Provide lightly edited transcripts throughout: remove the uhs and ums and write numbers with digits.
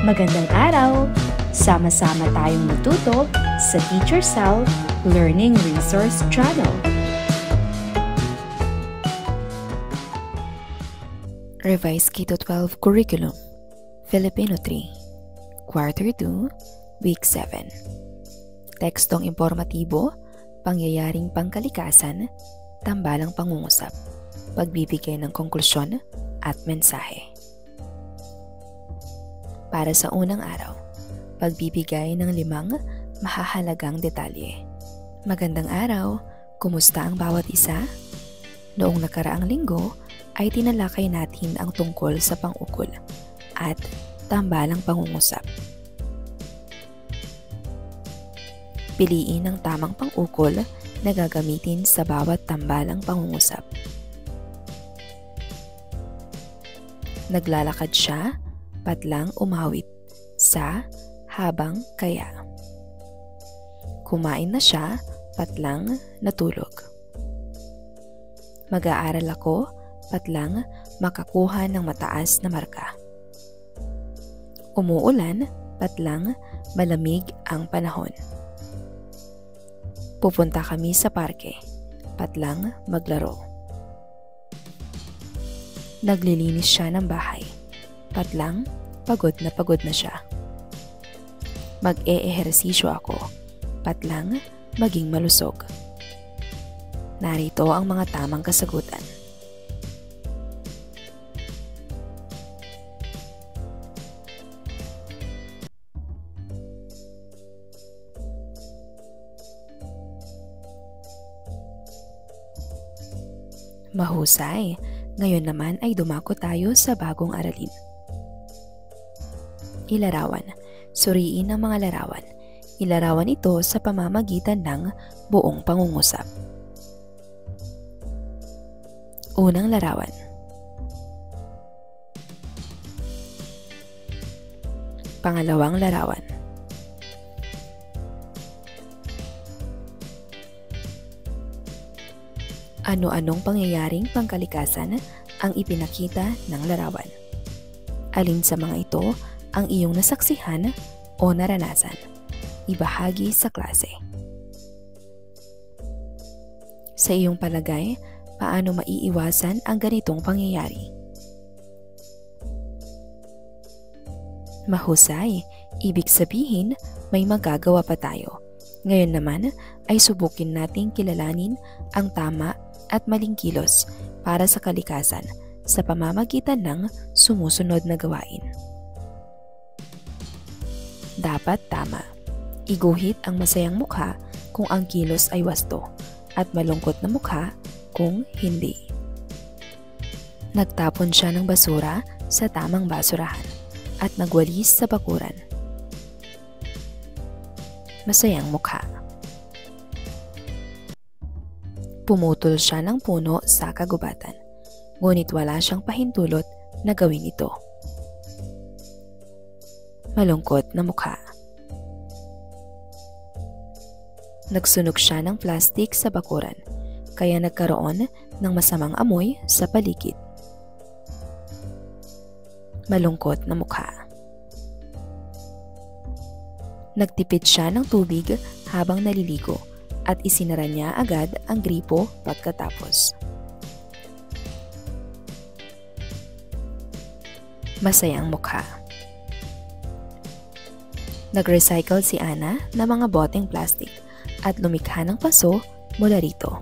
Magandang araw! Sama-sama tayong matuto sa Teacher Sal Learning Resource Channel. Revised K-12 Curriculum, Filipino 3, Quarter 2, Week 7. Tekstong informatibo, pangyayaring pangkalikasan, tambalang pangungusap, pagbibigay ng konklusyon at mensahe. Para sa unang araw, pagbibigay ng 5 mahahalagang detalye. Magandang araw! Kumusta ang bawat isa? Noong nakaraang linggo ay tinalakay natin ang tungkol sa pang-ukol at tambalang pangungusap. Piliin ang tamang pang-ukol na gagamitin sa bawat tambalang pangungusap. Naglalakad siya, patlang umawit, sa, habang, kaya. Kumain na siya, patlang, natulog. Mag-aaral ako, patlang, makakuha ng mataas na marka. Umuulan, patlang, malamig ang panahon. Pupunta kami sa parke, patlang, maglaro. Naglilinis siya ng bahay, patlang, pagod na siya. Mag-e-ehersisyo ako, patlang, maging malusog. Narito ang mga tamang kasagutan. Mahusay! Ngayon naman ay dumako tayo sa bagong aralin. Ilarawan. Suriin ang mga larawan. Ilarawan ito sa pamamagitan ng buong pangungusap. Unang larawan. Pangalawang larawan. Ano-anong pangyayaring pangkalikasan ang ipinakita ng larawan? Alin sa mga ito ang iyong nasaksihan o naranasan? Ibahagi sa klase. Sa iyong palagay, paano maiiwasan ang ganitong pangyayari? Mahusay, ibig sabihin may magagawa pa tayo. Ngayon naman ay subukin nating kilalanin ang tama at maling kilos para sa kalikasan sa pamamagitan ng sumusunod na gawain. Dapat tama. Iguhit ang masayang mukha kung ang kilos ay wasto at malungkot na mukha kung hindi. Nagtapon siya ng basura sa tamang basurahan at nagwalis sa bakuran. Masayang mukha. Pumutol siya ng puno sa kagubatan, ngunit wala siyang pahintulot na gawin ito. Malungkot na mukha. Nagsunog siya ng plastik sa bakuran, kaya nagkaroon ng masamang amoy sa paligid. Malungkot na mukha. Nagtipid siya ng tubig habang naliligo at isinara niya agad ang gripo pagkatapos. Masayang mukha. Nag-recycle si Ana ng mga boteng plastic at lumikha ng paso mula rito.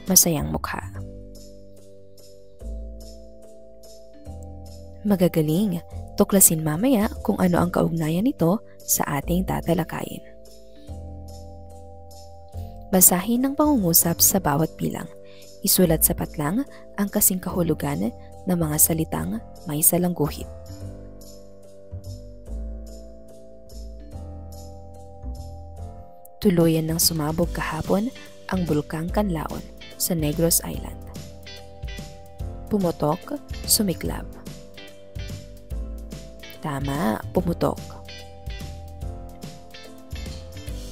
Masayang mukha. Magagaling. Tuklasin mamaya kung ano ang kaugnayan nito sa ating tatalakayin. Basahin ang pangungusap sa bawat bilang. Isulat sa patlang ang kasing kahulugan ng mga salitang may salangguhit. Tuluyan ng sumabog kahapon ang Bulkang Kanlaon sa Negros Island. Pumutok, sumiklab. Tama, pumutok.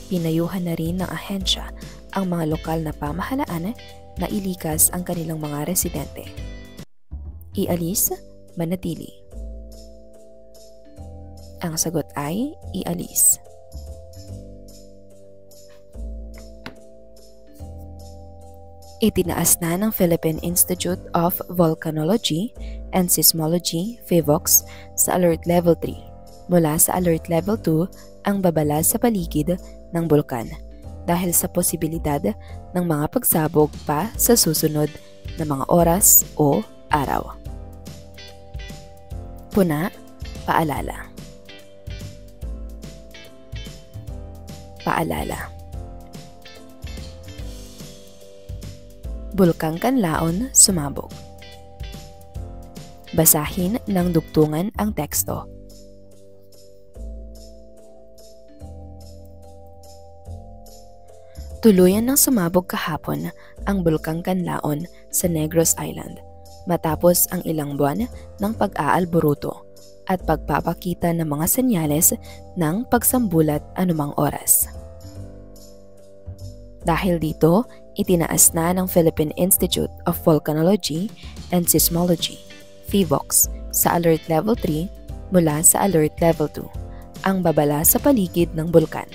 Pinayuhan na rin ng ahensya ang mga lokal na pamahalaan na ilikas ang kanilang mga residente. Ialis, manatili. Ang sagot ay ialis. Itinaas na ng Philippine Institute of Volcanology and Seismology, PHIVOLCS, sa Alert Level 3 mula sa Alert Level 2 ang babala sa paligid ng bulkan dahil sa posibilidad ng mga pagsabog pa sa susunod na mga oras o araw. Puna, paalala. Paalala. Bulkang Kanlaon sumabog. Basahin ng dugtungan ang teksto. Tuluyan ng sumabog kahapon ang Bulkang Kanlaon sa Negros Island matapos ang ilang buwan ng pag-aalboruto at pagpapakita ng mga senyales ng pagsambulat anumang oras. Dahil dito, itinaas na ng Philippine Institute of Volcanology and Seismology, PHIVOLCS, sa Alert Level 3 mula sa Alert Level 2 ang babala sa paligid ng bulkan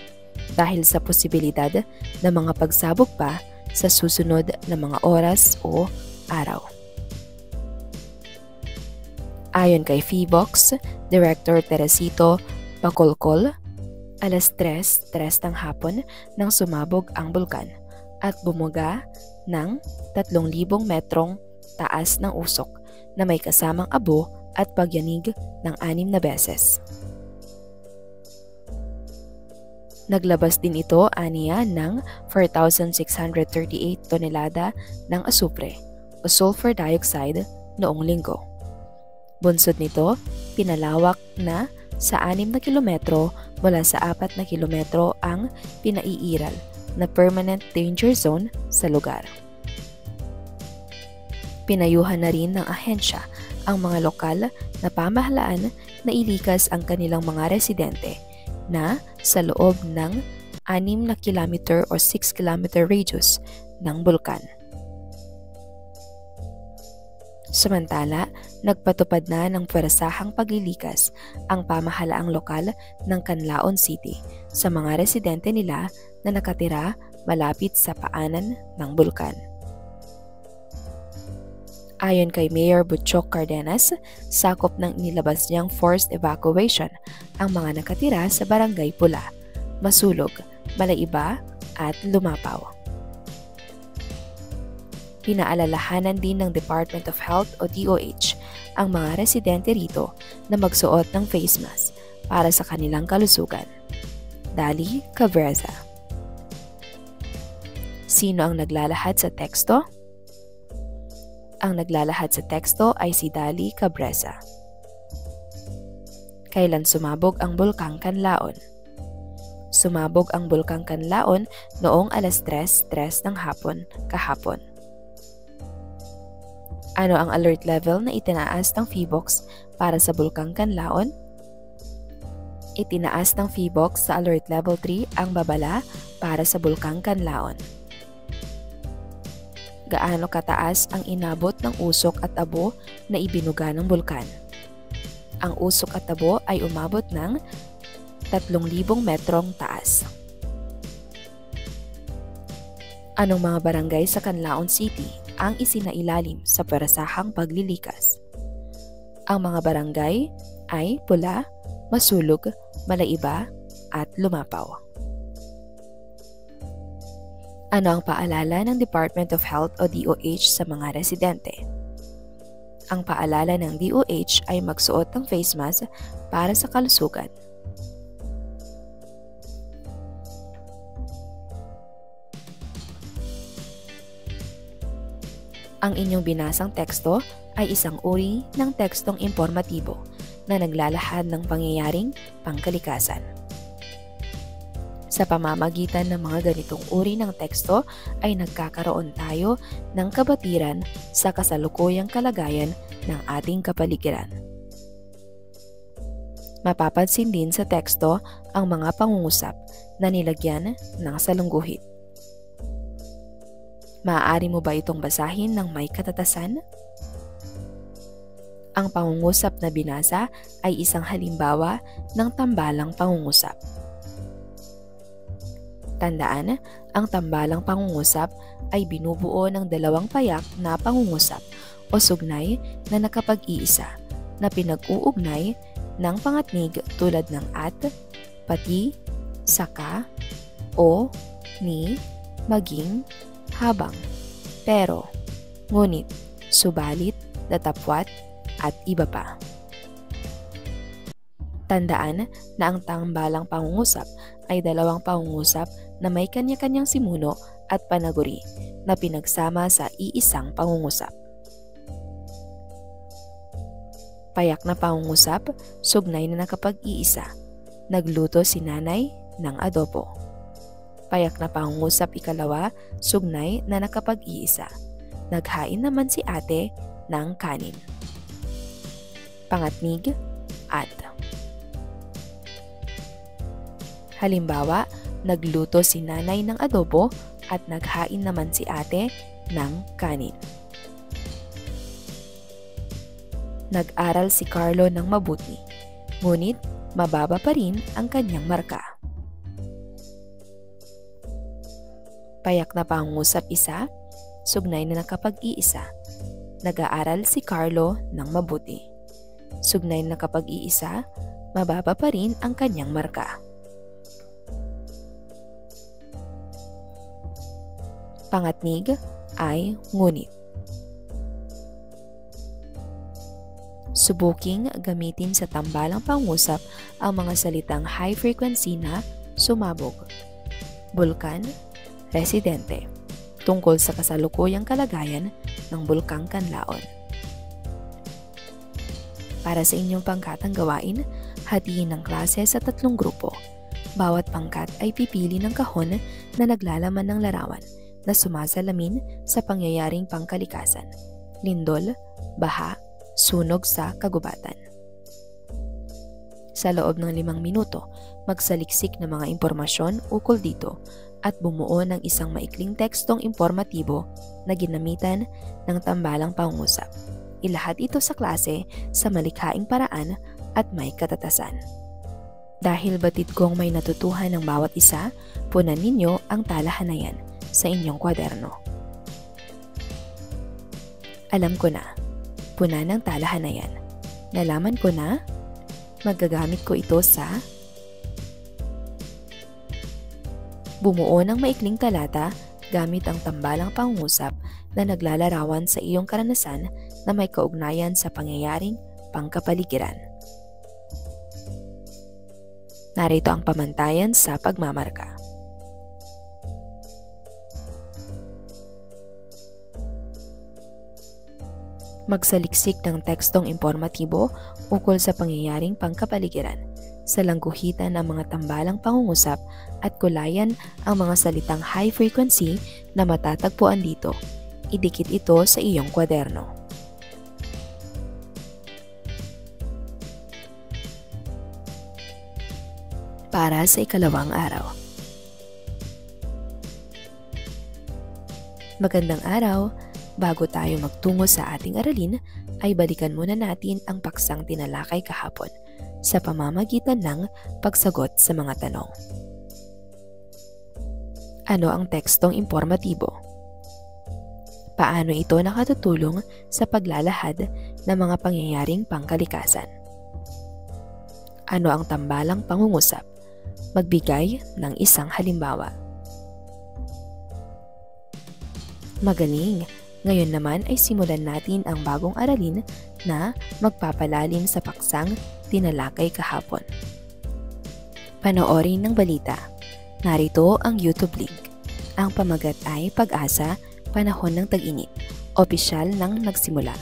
dahil sa posibilidad ng mga pagsabog pa sa susunod na mga oras o araw. Ayon kay PHIVOLCS, Director Teresito Bacolcol, alas 3:03 ng hapon nang sumabog ang bulkan at bumuga ng 3,000 metrong taas ng usok na may kasamang abo at pagyanig ng 6 na beses. Naglabas din ito aniya ng 4,638 tonelada ng asupre o sulfur dioxide noong linggo. Bunsod nito, pinalawak na sa 6 na kilometro mula sa 4 na kilometro ang pinaiiral na permanent danger zone sa lugar. Pinayuhan na rin ng ahensya ang mga lokal na pamahalaan na ilikas ang kanilang mga residente na sa loob ng 6 na kilometer o 6 kilometer radius ng bulkan. Samantala, nagpatupad na ng puwersahang paglilikas ang pamahalaang lokal ng Canlaon City sa mga residente nila na nakatira malapit sa paanan ng bulkan. Ayon kay Mayor Butchok Cardenas, sakop ng inilabas niyang forced evacuation ang mga nakatira sa Barangay Pula, Masulog, Malaiba at Lumapaw. Pinaalalahanan din ng Department of Health o DOH ang mga residente rito na magsuot ng face mask para sa kanilang kalusugan. Dali Cabreza. Sino ang naglalahad sa teksto? Ang naglalahad sa teksto ay si Dali Cabreza. Kailan sumabog ang Bulkang Kanlaon? Sumabog ang Bulkang Kanlaon noong alas 3:03 ng hapon kahapon. Ano ang alert level na itinaas ng PHIVOLCS para sa Bulkang Kanlaon? Itinaas ng PHIVOLCS sa Alert Level 3 ang babala para sa Bulkang Kanlaon. Gaano kataas ang inabot ng usok at abo na ibinuga ng bulkan? Ang usok at abo ay umabot ng 3,000 metrong taas. Anong mga barangay sa Canlaon City ang isinailalim sa puwersahang paglilikas? Ang mga barangay ay Pula, Masulog, Malaiba at Lumapaw. Ano ang paalala ng Department of Health o DOH sa mga residente? Ang paalala ng DOH ay magsuot ng face mask para sa kalusugan. Ang inyong binasang teksto ay isang uri ng tekstong impormatibo na naglalahad ng pangyayaring pangkalikasan. Sa pamamagitan ng mga ganitong uri ng teksto ay nagkakaroon tayo ng kabatiran sa kasalukuyang kalagayan ng ating kapaligiran. Mapapansin din sa teksto ang mga pangungusap na nilagyan ng salungguhit. Maaari mo ba itong basahin ng may katatasan? Ang pangungusap na binasa ay isang halimbawa ng tambalang pangungusap. Tandaan, ang tambalang pangungusap ay binubuo ng dalawang payak na pangungusap o sugnay na nakapag-iisa na pinag-uugnay ng pangatnig tulad ng at, pati, saka, o, ni, maging, habang, pero, ngunit, subalit, datapwat, at iba pa. Tandaan na ang tambalang pangungusap ay dalawang pangungusap na may kanya-kanyang simuno at panaguri na pinagsama sa iisang pangungusap. Payak na pangungusap, sugnay na nakapag-iisa. Nagluto si nanay ng adobo. Payak na pangungusap ikalawa, sugnay na nakapag-iisa. Naghain naman si ate ng kanin. Pangatnig, at. Halimbawa, nagluto si nanay ng adobo at naghain naman si ate ng kanin. Nag-aral si Carlo ng mabuti, ngunit mababa pa rin ang kanyang marka. Payak na pangungusap isa, sugnay na nakapag-iisa. Nag-aaral si Carlo ng mabuti. Sugnay na nakapag-iisa, mababa pa rin ang kanyang marka. Pangatnig ay ngunit. Subuking gamitin sa tambalang pangusap ang mga salitang high frequency na sumabog, bulkan, residente, tungkol sa kasalukuyang kalagayan ng Bulkang Kanlaon. Para sa inyong pangkatang gawain, hatiin ang klase sa 3 grupo. Bawat pangkat ay pipili ng kahon na naglalaman ng larawan na sumasalamin sa pangyayaring pangkalikasan, lindol, baha, sunog sa kagubatan. Sa loob ng 5 minuto, magsaliksik ng mga impormasyon ukol dito at bumuo ng isang maikling tekstong impormatibo na ginamitan ng tambalang pangungusap. Ilahat ito sa klase sa malikhaing paraan at may katatasan. Dahil batid kong may natutuhan ng bawat isa, punan ninyo ang talahanayan sa inyong kwaderno. Alam ko na, punan ng talahanayan. Nalaman ko na, magagamit ko ito sa bumuo ng maikling talata gamit ang tambalang pangungusap na naglalarawan sa iyong karanasan na may kaugnayan sa pangyayaring pangkapaligiran. Narito ang pamantayan sa pagmamarka. Magsaliksik ng tekstong impormatibo ukol sa pangyayaring pangkapaligiran. Sa langguhitan ng mga tambalang pangungusap at kulayan ang mga salitang high frequency na matatagpuan dito. Idikit ito sa iyong kwaderno. Para sa ikalawang araw. Magandang araw! Bago tayo magtungo sa ating aralin, ay balikan muna natin ang paksang tinalakay kahapon sa pamamagitan ng pagsagot sa mga tanong. Ano ang tekstong impormatibo? Paano ito nakatutulong sa paglalahad ng mga pangyayaring pangkalikasan? Ano ang tambalang pangungusap? Magbigay ng isang halimbawa. Magaling! Ngayon naman ay simulan natin ang bagong aralin na magpapalalim sa paksang tinalakay kahapon. Panoorin ng balita. Narito ang YouTube link. Ang pamagat ay Pag-asa, Panahon ng Tag-init. Opisyal ng nagsimula.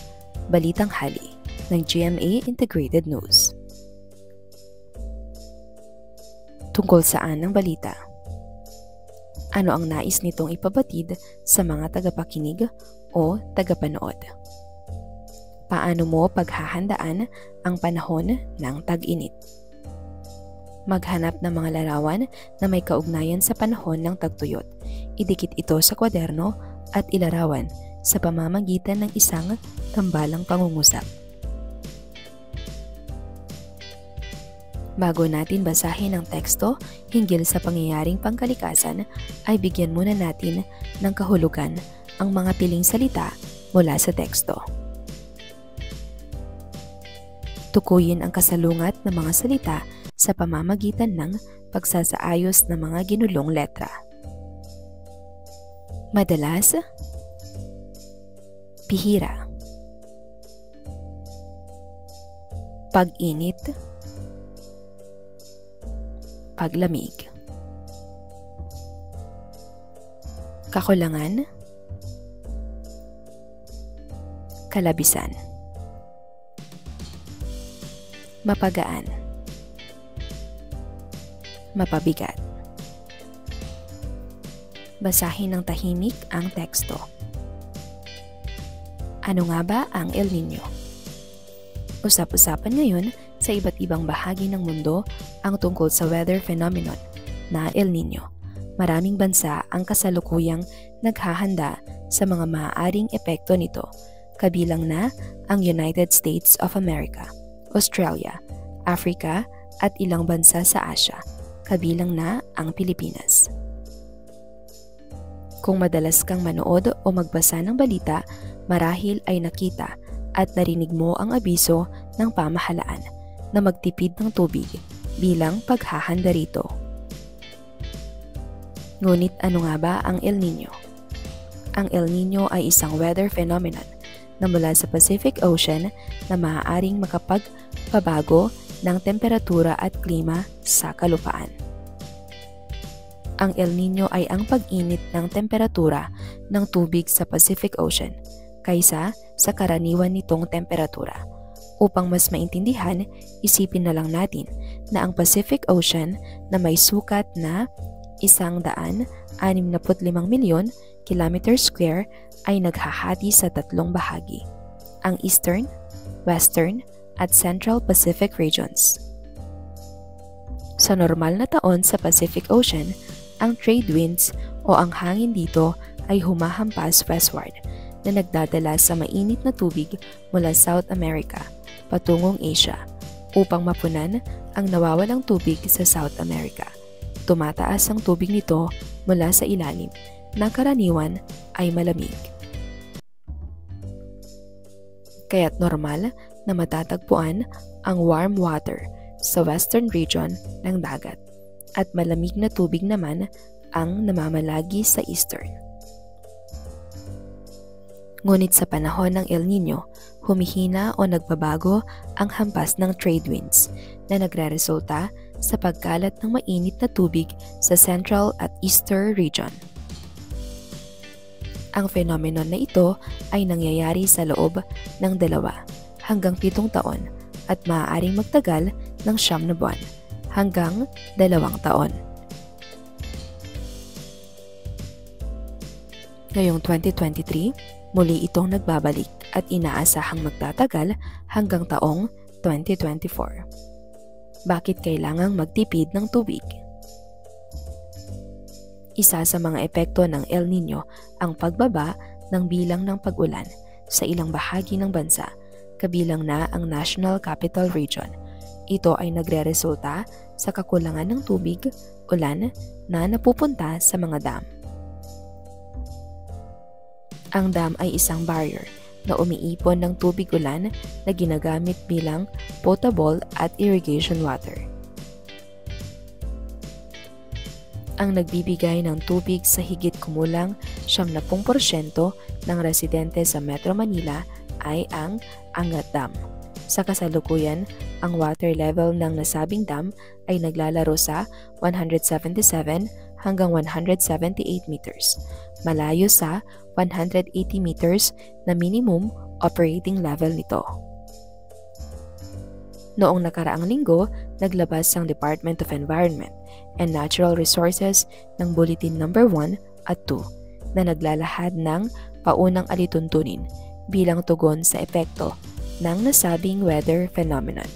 Balitang hali ng GMA Integrated News. Tungkol saan ang balita? Ano ang nais nitong ipabatid sa mga tagapakinig o tagapanood? Paano mo paghahandaan ang panahon ng tag-init? Maghanap ng mga larawan na may kaugnayan sa panahon ng tagtuyot. Idikit ito sa kwaderno at ilarawan sa pamamagitan ng isang tambalang pangungusap. Bago natin basahin ang teksto hinggil sa pangyayaring pangkalikasan, ay bigyan muna natin ng kahulugan ang mga piling salita mula sa teksto. Tukuyin ang kasalungat ng mga salita sa pamamagitan ng pagsasaayos ng mga ginulong letra. Madalas, bihira, pag-init, paglamig, kakulangan, kalabisan, mapagaan, mapabigat. Basahin ng tahimik ang teksto. Ano nga ba ang El Niño? Usap-usapan ngayon sa iba't ibang bahagi ng mundo ang tungkol sa weather phenomenon na El Niño. Maraming bansa ang kasalukuyang naghahanda sa mga maaaring epekto nito, kabilang na ang United States of America, Australia, Africa at ilang bansa sa Asia, kabilang na ang Pilipinas. Kung madalas kang manood o magbasa ng balita, marahil ay nakita at narinig mo ang abiso ng pamahalaan na magtipid ng tubig bilang paghahanda rito. Ngunit ano nga ba ang El Niño? Ang El Niño ay isang weather phenomenon na mula sa Pacific Ocean na maaaring makapagpabago ng temperatura at klima sa kalupaan. Ang El Niño ay ang pag-init ng temperatura ng tubig sa Pacific Ocean kaysa sa karaniwan nitong temperatura. Upang mas maintindihan, isipin na lang natin na ang Pacific Ocean na may sukat na 165 milyon kilometer square ay naghahati sa tatlong bahagi: ang Eastern, Western at Central Pacific regions. Sa normal na taon sa Pacific Ocean, ang trade winds o ang hangin dito ay humahampas westward na nagdadala sa mainit na tubig mula South America patungong Asia upang mapunan ang nawawalang tubig sa South America. Tumataas ang tubig nito mula sa ilalim na karaniwan ay malamig. Kaya't normal na matatagpuan ang warm water sa western region ng dagat at malamig na tubig naman ang namamalagi sa eastern. Ngunit sa panahon ng El Niño, humihina o nagbabago ang hampas ng trade winds na nagreresulta sa pagkalat ng mainit na tubig sa central at eastern region. Ang phenomenon na ito ay nangyayari sa loob ng 2 hanggang 7 taon at maaaring magtagal ng 9 na buwan hanggang 2 taon. Ngayong 2023, muli itong nagbabalik at inaasahang magtatagal hanggang taong 2024. Bakit kailangang magtipid ng tubig? Isa sa mga epekto ng El Niño ang pagbaba ng bilang ng pag-ulan sa ilang bahagi ng bansa, kabilang na ang National Capital Region. Ito ay nagreresulta sa kakulangan ng tubig, ulan na napupunta sa mga dam. Ang dam ay isang barrier na umiipon ng tubig ulan na ginagamit bilang potable at irrigation water. Ang nagbibigay ng tubig sa higit kumulang 70% ng residente sa Metro Manila ay ang Angat Dam. Sa kasalukuyan, ang water level ng nasabing dam ay naglalaro sa 177 hanggang 178 meters, malayo sa 180 meters na minimum operating level nito. Noong nakaraang linggo, naglabas ang Department of Environment and Natural Resources ng Bulletin No. 1 at 2 na naglalahad ng paunang alituntunin bilang tugon sa epekto ng nasabing weather phenomenon.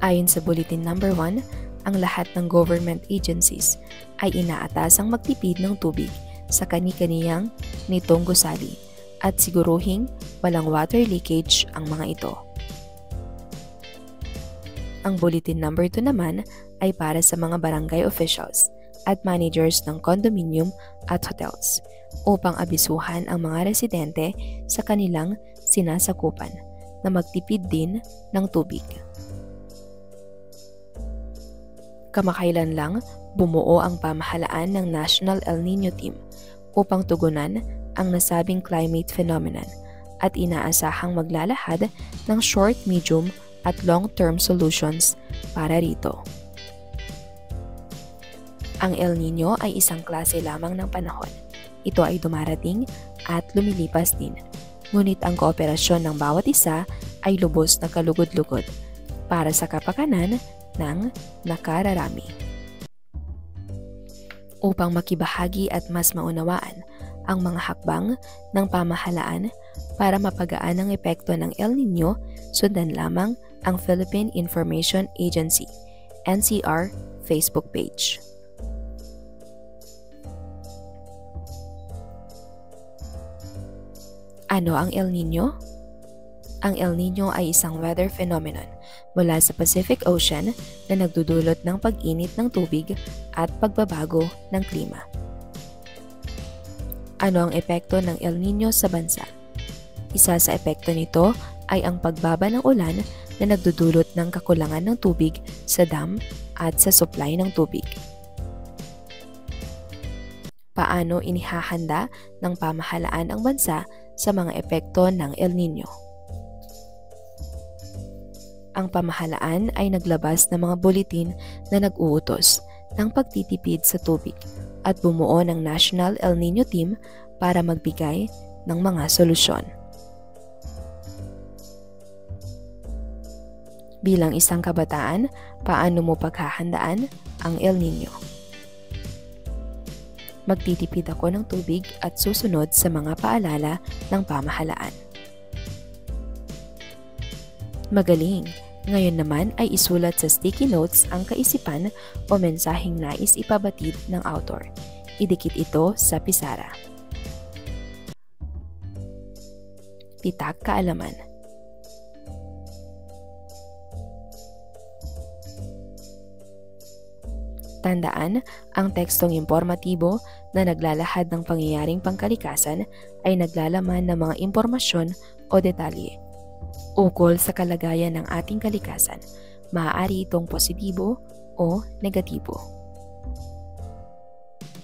Ayon sa Bulletin No. 1, ang lahat ng government agencies ay inaatasang magtipid ng tubig sa kani-kaniyang nitong gusali at siguruhing walang water leakage ang mga ito. Ang bulletin number 2 naman ay para sa mga barangay officials at managers ng condominium at hotels upang abisuhan ang mga residente sa kanilang sinasakupan na magtipid din ng tubig. Kamakailan lang bumuo ang pamahalaan ng National El Niño Team upang tugunan ang nasabing climate phenomenon at inaasahang maglalahad ng short, medium at long-term solutions para rito. Ang El Niño ay isang klase lamang ng panahon. Ito ay dumarating at lumilipas din. Ngunit ang kooperasyon ng bawat isa ay lubos na kalugod-lugod para sa kapakanan ng nakararami. Upang makibahagi at mas maunawaan ang mga hakbang ng pamahalaan para mapagaan ang epekto ng El Niño, sundan lamang ang Philippine Information Agency, NCR, Facebook page. Ano ang El Niño? Ang El Niño ay isang weather phenomenon mula sa Pacific Ocean na nagdudulot ng pag-init ng tubig at pagbabago ng klima. Ano ang epekto ng El Niño sa bansa? Isa sa epekto nito ay ang pagbaba ng ulan na nagdudulot ng kakulangan ng tubig sa dam at sa supply ng tubig. Paano inihahanda ng pamahalaan ang bansa sa mga epekto ng El Niño? Ang pamahalaan ay naglabas ng mga bulletin na nag-uutos ng pagtitipid sa tubig at bumuo ng National El Niño Team para magbigay ng mga solusyon. Bilang isang kabataan, paano mo paghahandaan ang El Niño? Magtitipid ako ng tubig at susunod sa mga paalala ng pamahalaan. Magaling! Ngayon naman ay isulat sa sticky notes ang kaisipan o mensaheng nais ipabatid ng author. Idikit ito sa pisara. Pitak kaalaman. Tandaan, ang tekstong impormatibo na naglalahad ng pangyayaring pangkalikasan ay naglalaman ng mga impormasyon o detalye ukol sa kalagayan ng ating kalikasan. Maaari itong positibo o negatibo.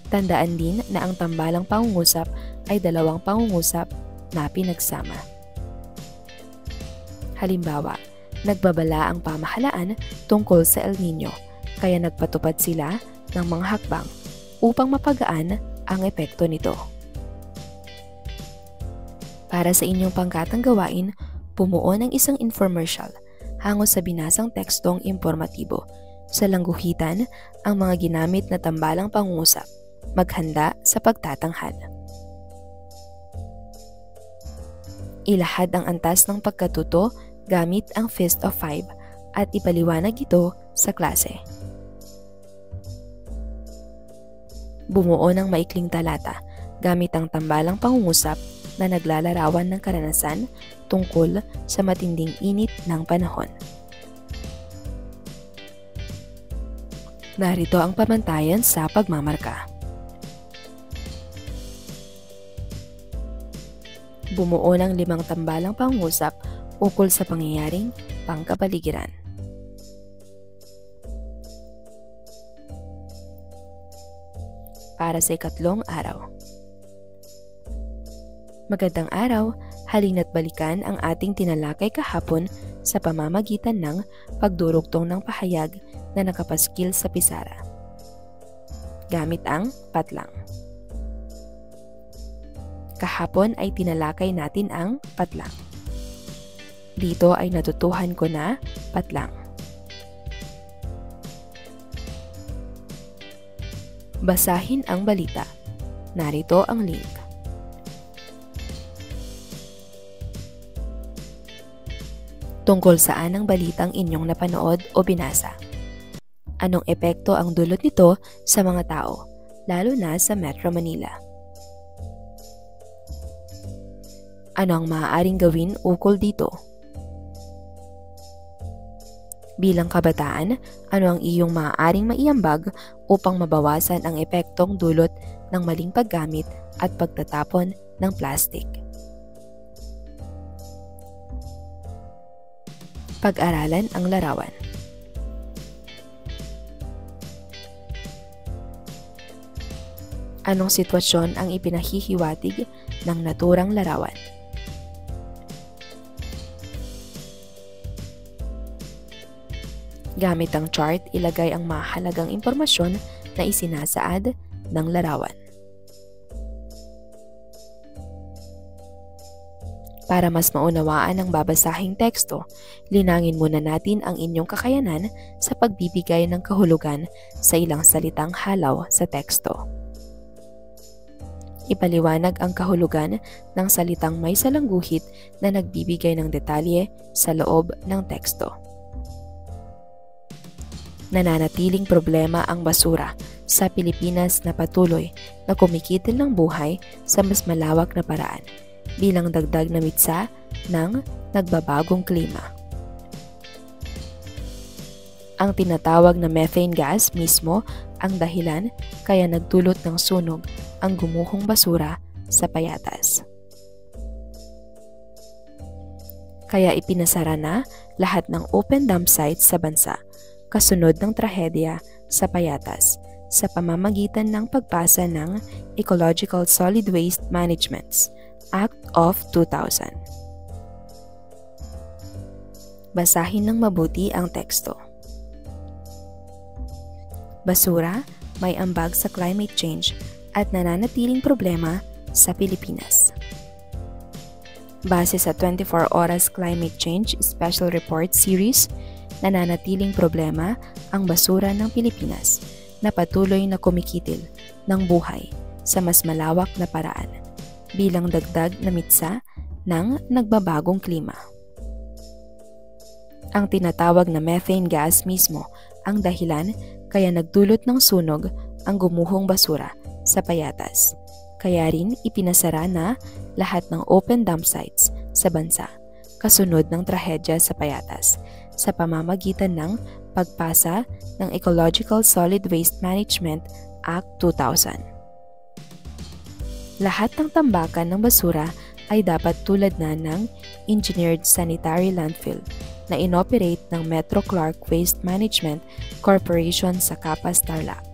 Tandaan din na ang tambalang pangungusap ay dalawang pangungusap na pinagsama. Halimbawa, nagbabala ang pamahalaan tungkol sa El Niño, kaya nagpatupad sila ng mga hakbang upang mapagaan ang epekto nito. Para sa inyong pangkatang gawain, bumuo ng isang infomercial hango sa binasang tekstong impormatibo. Sa langguhitan, ang mga ginamit na tambalang pangungusap. Maghanda sa pagtatanghal. Ilahad ang antas ng pagkatuto gamit ang Fist of Five at ipaliwanag ito sa klase. Bumuo ng maikling talata gamit ang tambalang pangungusap na naglalarawan ng karanasan tungkol sa matinding init ng panahon. Narito ang pamantayan sa pagmamarka. Bumuo ng 5 tambalang pangungusap ukol sa pangyayaring pangkapaligiran. Para sa ikatlong araw. Magandang araw, halina't balikan ang ating tinalakay kahapon sa pamamagitan ng pagdurugtong ng pahayag na nakapaskil sa pisara. Gamit ang patlang. Kahapon ay tinalakay natin ang patlang. Dito ay natutuhan ko na patlang. Basahin ang balita. Narito ang link. Tungkol saan ang balitang inyong napanood o binasa? Anong epekto ang dulot nito sa mga tao, lalo na sa Metro Manila? Ano ang maaaring gawin ukol dito? Bilang kabataan, ano ang iyong maaaring maiambag upang mabawasan ang epektong dulot ng maling paggamit at pagtatapon ng plastic? Pag-aralan ang larawan. Anong sitwasyon ang ipinahihiwatig ng naturang larawan? Gamit ang chart, ilagay ang mahalagang impormasyon na isinasaad ng larawan. Para mas maunawaan ang babasahing teksto, linangin muna natin ang inyong kakayanan sa pagbibigay ng kahulugan sa ilang salitang halaw sa teksto. Ipaliwanag ang kahulugan ng salitang may salangguhit na nagbibigay ng detalye sa loob ng teksto. Nananatiling problema ang basura sa Pilipinas na patuloy na kumikitil ng buhay sa mas malawak na paraan bilang dagdag na mitsa ng nagbabagong klima. Ang tinatawag na methane gas mismo ang dahilan kaya nagdulot ng sunog ang gumuhong basura sa Payatas. Kaya ipinasara na lahat ng open dump sites sa bansa kasunod ng trahedya sa Payatas sa pamamagitan ng pagpasa ng Ecological Solid Waste Management Act of 2000. Basahin ng mabuti ang teksto. Basura may ambag sa climate change at nananatiling problema sa Pilipinas. Base sa 24 Oras Climate Change Special Report Series, nananatiling problema ang basura ng Pilipinas na patuloy na kumikitil ng buhay sa mas malawak na paraan bilang dagdag na mitsa ng nagbabagong klima. Ang tinatawag na methane gas mismo ang dahilan kaya nagdulot ng sunog ang gumuhong basura sa Payatas. Kaya rin ipinasara na lahat ng open dump sites sa bansa kasunod ng trahedya sa Payatas sa pamamagitan ng pagpasa ng Ecological Solid Waste Management Act 2000. Lahat ng tambakan ng basura ay dapat tulad na ng engineered sanitary landfill na inoperate ng Metro Clark Waste Management Corporation sa Capas, Tarlac.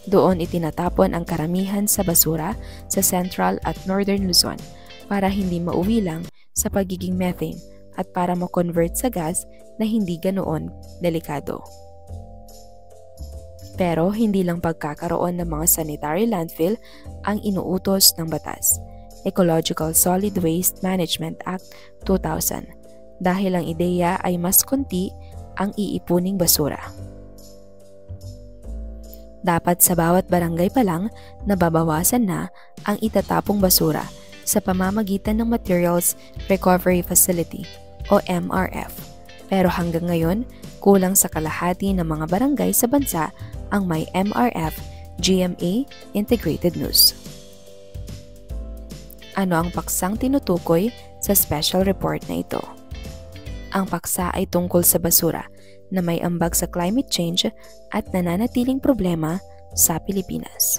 Doon itinatapon ang karamihan sa basura sa Central at Northern Luzon para hindi mauwi lang sa pagiging methane at para ma-convert sa gas na hindi ganoon delikado. Pero hindi lang pagkakaroon ng mga sanitary landfill ang inuutos ng batas, Ecological Solid Waste Management Act 2000, dahil ang ideya ay mas konti ang iipuning basura. Dapat sa bawat barangay pa lang nababawasan na ang itatapong basura sa pamamagitan ng Materials Recovery Facility o MRF. Pero hanggang ngayon, kulang sa kalahati ng mga barangay sa bansa ang may MRF GMA Integrated News. Ano ang paksang tinutukoy sa special report na ito? Ang paksa ay tungkol sa basura na may ambag sa climate change at nananatiling problema sa Pilipinas.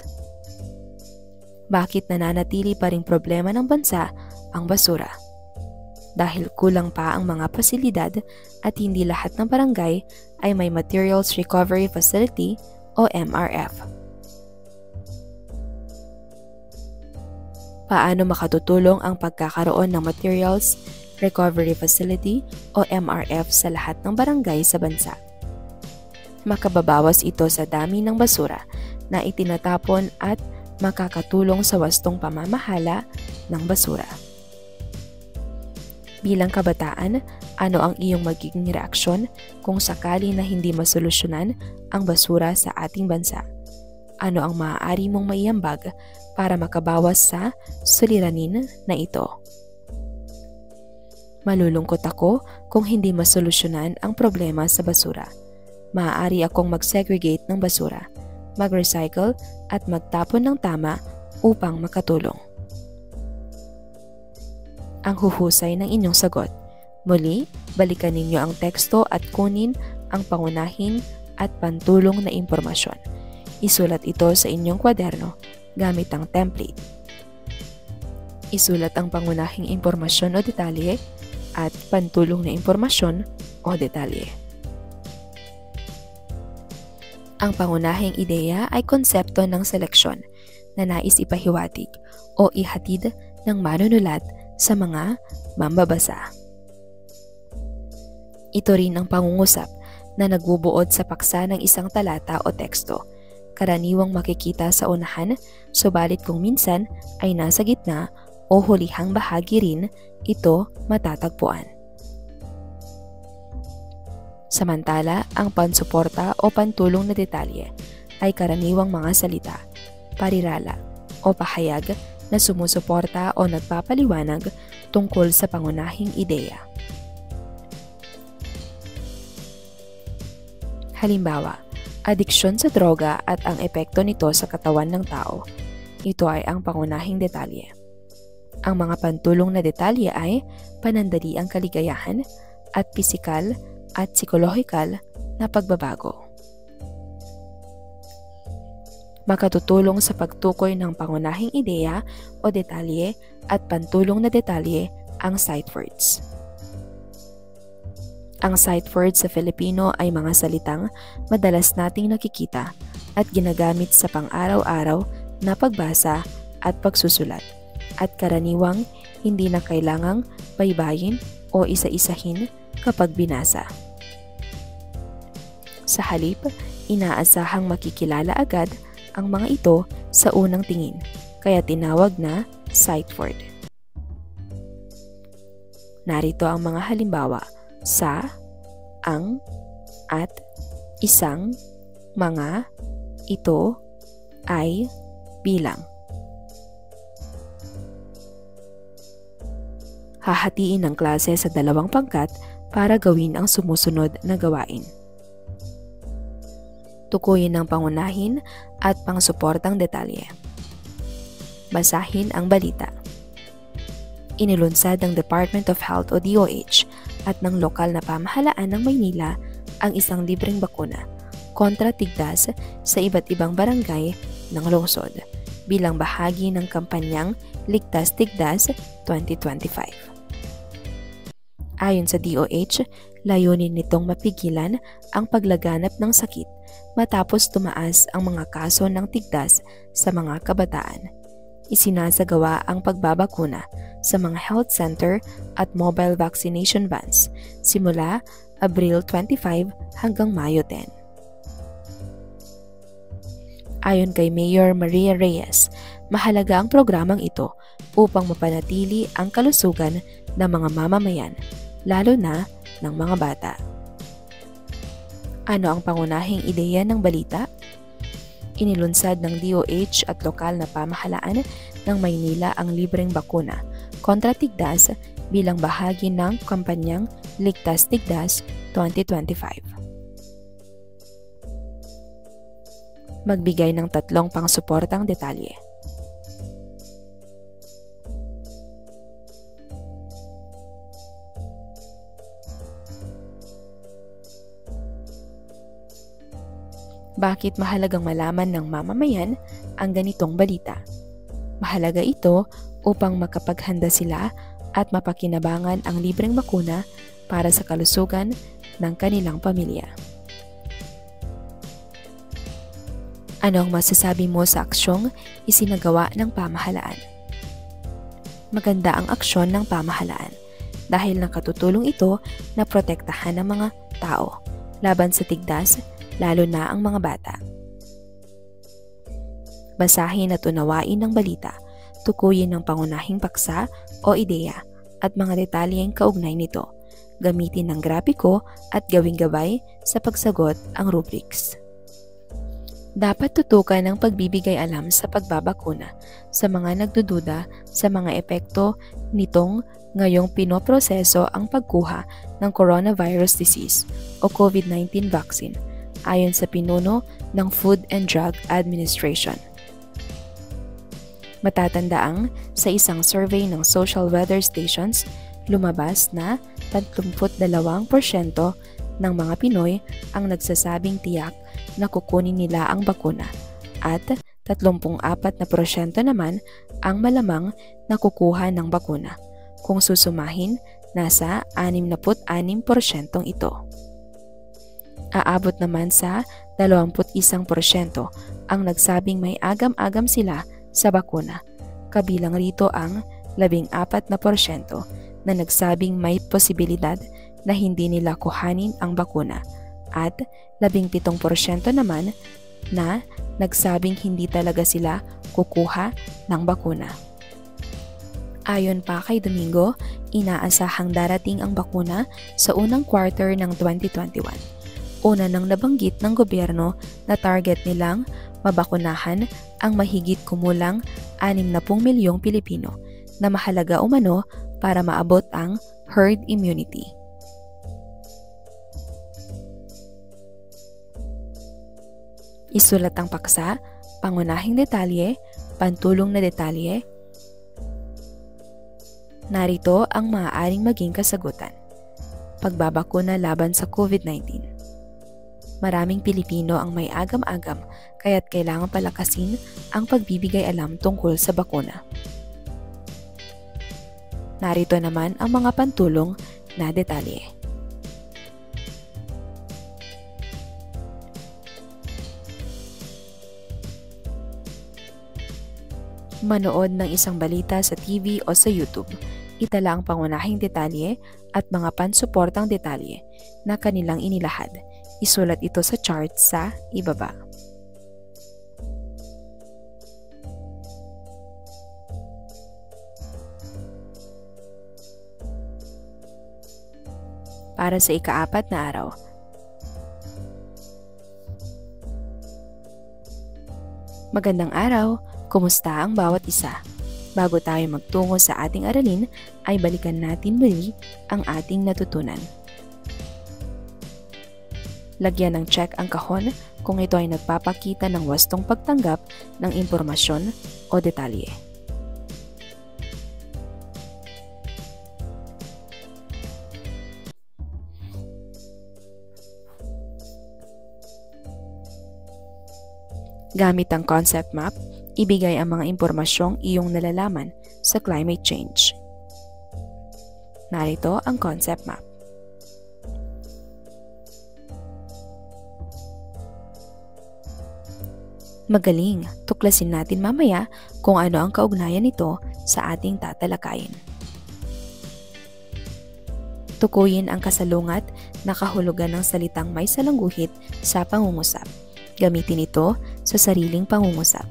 Bakit nananatili pa ring problema ng bansa ang basura? Dahil kulang pa ang mga pasilidad at hindi lahat ng barangay ay may Materials Recovery Facility o MRF. Paano makatutulong ang pagkakaroon ng Materials Recovery Facility o MRF sa lahat ng barangay sa bansa? Makababawas ito sa dami ng basura na itinatapon at makakatulong sa wastong pamamahala ng basura. Bilang kabataan, ano ang iyong magiging reaksyon kung sakali na hindi masolusyonan ang basura sa ating bansa? Ano ang maaari mong maiambag para makabawas sa suliranin na ito? Malulungkot ako kung hindi masolusyonan ang problema sa basura. Maaari akong mag-segregate ng basura, mag-recycle at magtapon ng tama upang makatulong. Ang huhusay ng inyong sagot. Muli, Balikan ninyo ang teksto at kunin ang pangunahing at pantulong na impormasyon. Isulat ito sa inyong kwaderno gamit ang template. Isulat ang pangunahing impormasyon o detalye at pantulong na impormasyon o detalye. Ang pangunahing ideya ay konsepto ng seleksyon na nais ipahiwatig o ihatid ng manunulat sa mga mambabasa. Ito rin ang pangungusap na nagbubuod sa paksa ng isang talata o teksto. Karaniwang makikita sa unahan, subalit kung minsan ay nasa gitna o hulihang bahagi rin ito matatagpuan. Samantala, ang pansuporta o pantulong na detalye ay karaniwang mga salita, parirala o pahayag na sumusuporta o nagpapaliwanag tungkol sa pangunahing ideya. Halimbawa, adiksyon sa droga at ang epekto nito sa katawan ng tao. Ito ay ang pangunahing detalye. Ang mga pantulong na detalye ay panandali ang kaligayahan at pisikal at psikolohikal na pagbabago. Makatutulong sa pagtukoy ng pangunahing ideya o detalye at pantulong na detalye ang sight words. Ang sight words sa Filipino ay mga salitang madalas nating nakikita at ginagamit sa pang-araw-araw na pagbasa at pagsusulat, at karaniwang hindi na kailangang baybayin o isa-isahin kapag binasa. Sa halip, inaasahang makikilala agad ang mga ito sa unang tingin, kaya tinawag na sight word. Narito ang mga halimbawa: sa, ang, at, isang, mga, ito, ay, bilang. Hahatiin ang klase sa 2 pangkat para gawin ang sumusunod na gawain. Tukuyin ang pangunahin at pangsuportang detalye. Basahin ang balita. Inilunsad ng Department of Health o DOH at ng lokal na pamahalaan ng Maynila ang isang libreng bakuna kontra tigdas sa iba't ibang barangay ng lungsod bilang bahagi ng kampanyang Ligtas Tigdas 2025. Ayon sa DOH, layunin nitong mapigilan ang paglaganap ng sakit matapos tumaas ang mga kaso ng tigdas sa mga kabataan. Isinasagawa ang pagbabakuna sa mga health center at mobile vaccination vans simula Abril 25 hanggang Mayo 10. Ayon kay Mayor Maria Reyes, mahalaga ang programang ito upang mapanatili ang kalusugan ng mga mamamayan, lalo na ng mga bata. Ano ang pangunahing ideya ng balita? Inilunsad ng DOH at lokal na pamahalaan ng Maynila ang libreng bakuna kontra tigdas bilang bahagi ng kampanyang Ligtas Tigdas 2025. Magbigay ng 3 pangsuportang detalye. Bakit mahalagang malaman ng mamamayan ang ganitong balita? Mahalaga ito upang makapaghanda sila at mapakinabangan ang libreng bakuna para sa kalusugan ng kanilang pamilya. Ano ang masasabi mo sa aksyong isinagawa ng pamahalaan? Maganda ang aksyon ng pamahalaan dahil nakatutulong ito na protektahan ang mga tao laban sa tigdas, lalo na ang mga bata. Basahin at unawain ang balita, tukuyin ang pangunahing paksa o ideya at mga detalyeng kaugnay nito. Gamitin ng grapiko at gawing gabay sa pagsagot ang rubrics. Dapat tutukan ang pagbibigay alam sa pagbabakuna sa mga nagdududa sa mga epekto nitong ngayong pinoproseso ang pagkuha ng coronavirus disease o COVID-19 vaccine ayon sa pinuno ng Food and Drug Administration. Matatandaang sa isang survey ng social weather stations, lumabas na 32% ng mga Pinoy ang nagsasabing tiyak na kukunin nila ang bakuna at 34% naman ang malamang na kukuha ng bakuna. Kung susumahin, nasa 66% ito. Aabot naman sa 21% ang nagsabing may agam-agam sila sa bakuna. Kabilang rito ang 14% na nagsabing may posibilidad na hindi nila kuhanin ang bakuna at 17% naman na nagsabing hindi talaga sila kukuha ng bakuna. Ayon pa kay Domingo, inaasahang darating ang bakuna sa unang quarter ng 2021. Una nang nabanggit ng gobyerno na target nilang mabakunahan ang mahigit kumulang 60 milyong Pilipino na mahalaga umano para maabot ang herd immunity. Isulat ang paksa, pangunahing detalye, pantulong na detalye. Narito ang maaaring maging kasagutan. Pagbabakuna laban sa COVID-19. Maraming Pilipino ang may agam-agam kaya't kailangan palakasin ang pagbibigay alam tungkol sa bakuna. Narito naman ang mga pantulong na detalye. Manood ng isang balita sa TV o sa YouTube. Itala ang pangunahing detalye at mga pansuportang detalye na kanilang inilahad. Isulat ito sa chart sa ibaba. Para sa ika-4 na araw. Magandang araw! Kumusta ang bawat isa? Bago tayo magtungo sa ating aralin, ay balikan natin muli ang ating natutunan. Lagyan ng check ang kahon kung ito ay nagpapakita ng wastong pagtanggap ng impormasyon o detalye. Gamit ang concept map, ibigay ang mga impormasyong iyong nalalaman sa climate change. Narito ang concept map. Magaling, tuklasin natin mamaya kung ano ang kaugnayan nito sa ating tatalakayin. Tukuyin ang kasalungat na kahulugan ng salitang may salangguhit sa pangungusap. Gamitin ito sa sariling pangungusap.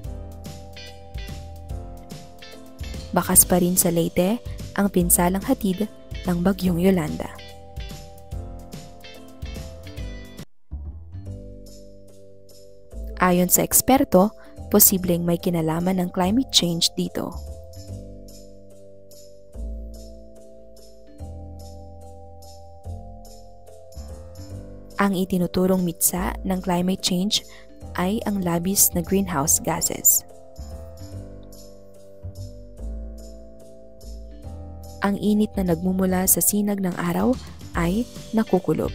Bakas pa rin sa Leyte ang pinsalang hatid ng Bagyong Yolanda. Ayon sa eksperto, posibleng may kinalaman ng climate change dito. Ang itinuturong mitsa ng climate change ay ang labis na greenhouse gases. Ang init na nagmumula sa sinag ng araw ay nakukulob.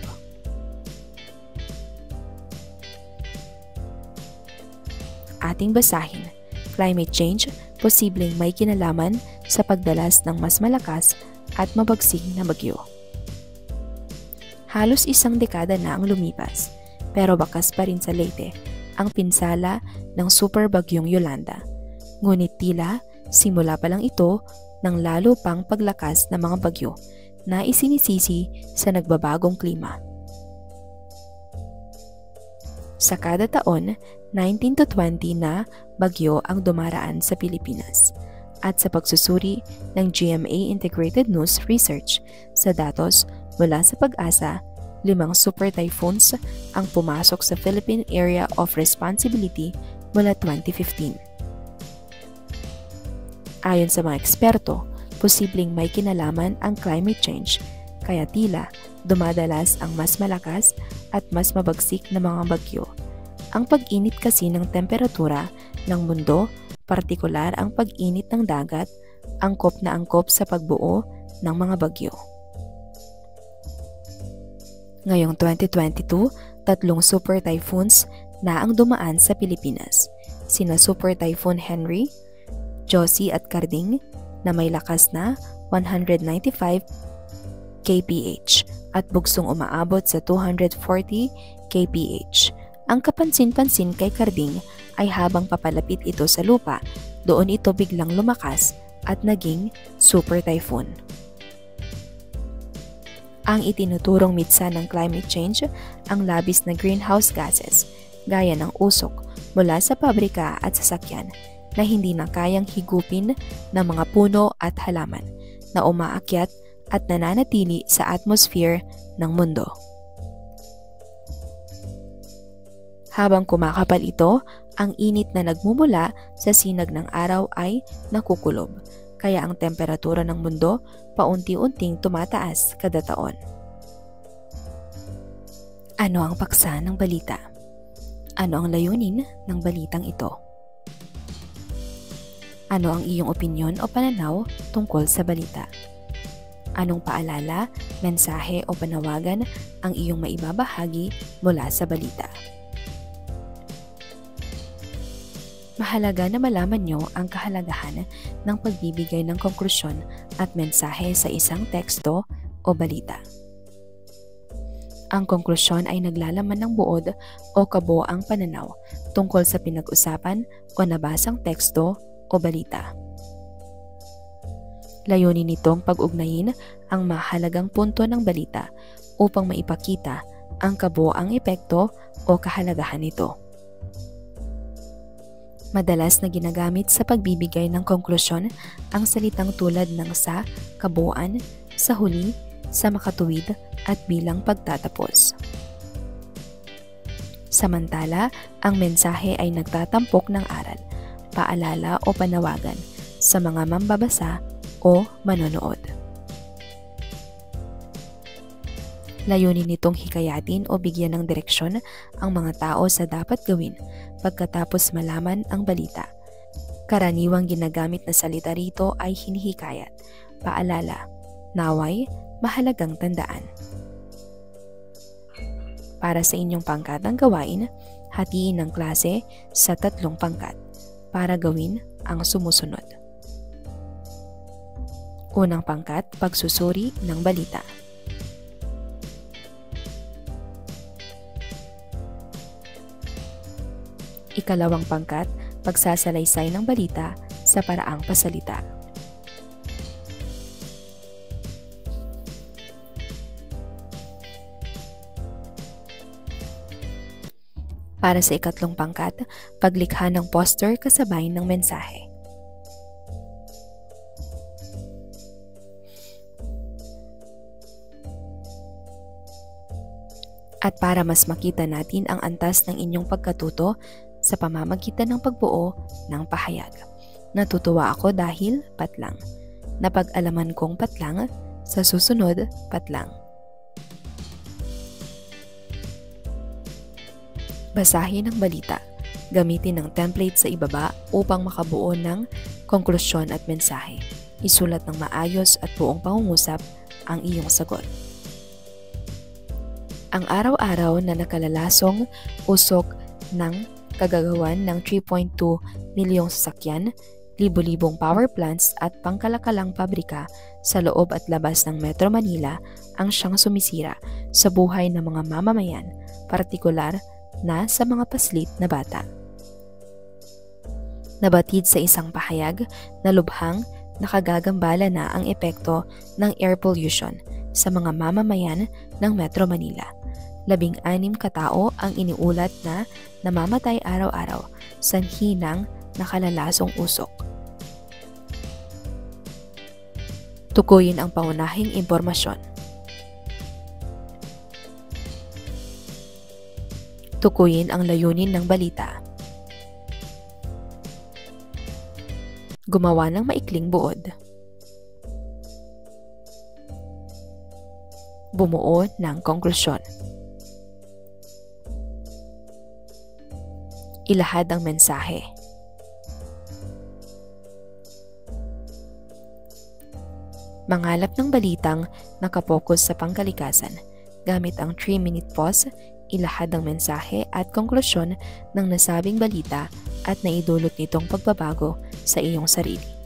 Ating basahin, climate change posibleng may kinalaman sa pagdalas ng mas malakas at mabagsik na bagyo. Halos isang dekada na ang lumipas, pero bakas pa rin sa Leyte ang pinsala ng super bagyong Yolanda. Ngunit tila simula pa lang ito ng lalo pang paglakas ng mga bagyo na isinisisi sa nagbabagong klima. Sa kada taon, 19 to 20 na bagyo ang dumaraan sa Pilipinas. At sa pagsusuri ng GMA Integrated News Research sa datos mula sa Pag-asa, 5 super typhoons ang pumasok sa Philippine Area of Responsibility mula 2015. Ayon sa mga eksperto, posibleng may kinalaman ang climate change, kaya tila dumadalas ang mas malakas at mas mabagsik na mga bagyo. Ang pag-init kasi ng temperatura ng mundo, partikular ang pag-init ng dagat, angkop na angkop sa pagbuo ng mga bagyo. Ngayong 2022, 3 super typhoons na ang dumaan sa Pilipinas. Sina Super Typhoon Henry, Josie at Carding na may lakas na 195 kph at bugsong umaabot sa 240 kph. Ang kapansin-pansin kay Carding ay habang papalapit ito sa lupa, doon ito biglang lumakas at naging super typhoon. Ang itinuturong mitsa ng climate change ang labis na greenhouse gases gaya ng usok mula sa pabrika at sasakyan na hindi na kayang higupin ng mga puno at halaman na umaakyat at nananatili sa atmosphere ng mundo. Habang kumakapal ito, ang init na nagmumula sa sinag ng araw ay nakukulob, kaya ang temperatura ng mundo paunti-unting tumataas kada taon. Ano ang paksa ng balita? Ano ang layunin ng balitang ito? Ano ang iyong opinyon o pananaw tungkol sa balita? Anong paalala, mensahe o panawagan ang iyong maibabahagi mula sa balita? Mahalaga na malaman nyo ang kahalagahan ng pagbibigay ng konklusyon at mensahe sa isang teksto o balita. Ang konklusyon ay naglalaman ng buod o kabuoang pananaw tungkol sa pinag-usapan o nabasang teksto o balita. Layunin nitong pag-ugnayin ang mahalagang punto ng balita upang maipakita ang kabuoang epekto o kahalagahan nito. Madalas na ginagamit sa pagbibigay ng konklusyon ang salitang tulad ng sa, kabuuan, sa huli, sa makatuwid at bilang pagtatapos. Samantala, ang mensahe ay nagtatampok ng aral, paalala o panawagan sa mga mambabasa o manonood. Layunin nitong hikayatin o bigyan ng direksyon ang mga tao sa dapat gawin pagkatapos malaman ang balita. Karaniwang ginagamit na salita rito ay hinihikayat, paalala, naway, mahalagang tandaan. Para sa inyong pangkatang gawain, hatiin ang klase sa 3 pangkat para gawin ang sumusunod. Unang pangkat, pagsusuri ng balita. Ikalawang pangkat, pagsasalaysay ng balita sa paraang pasalita. Para sa ikatlong pangkat, paglikha ng poster kasabay ng mensahe. At para mas makita natin ang antas ng inyong pagkatuto sa pamamagitan ng pagbuo ng pahayag. Natutuwa ako dahil patlang. Napag-alaman kong patlang, sa susunod patlang. Basahin ang balita. Gamitin ang template sa ibaba upang makabuo ng konklusyon at mensahe. Isulat ng maayos at buong pangungusap ang iyong sagot. Ang araw-araw na nakalalasong usok ng kagagawan ng 3.2 milyong sasakyan, libo-libong power plants at pangkalakalang pabrika sa loob at labas ng Metro Manila ang siyang sumisira sa buhay ng mga mamamayan, partikular na sa mga paslit na bata. Nabatid sa isang pahayag na lubhang nakagagambala na ang epekto ng air pollution sa mga mamamayan ng Metro Manila. 16 katao ang iniulat na namamatay araw-araw sanhi ng nakalalasong usok. Tukuyin ang pangunahing impormasyon. Tukuyin ang layunin ng balita. Gumawa ng maikling buod. Bumuo ng konklusyon. Ilahad ang mensahe. Mangalap ng balitang nakapokus sa pangkalikasan, Gamit ang 3-minute pause, ilahad ang mensahe at konklusyon ng nasabing balita at naidulot nitong pagbabago sa iyong sarili.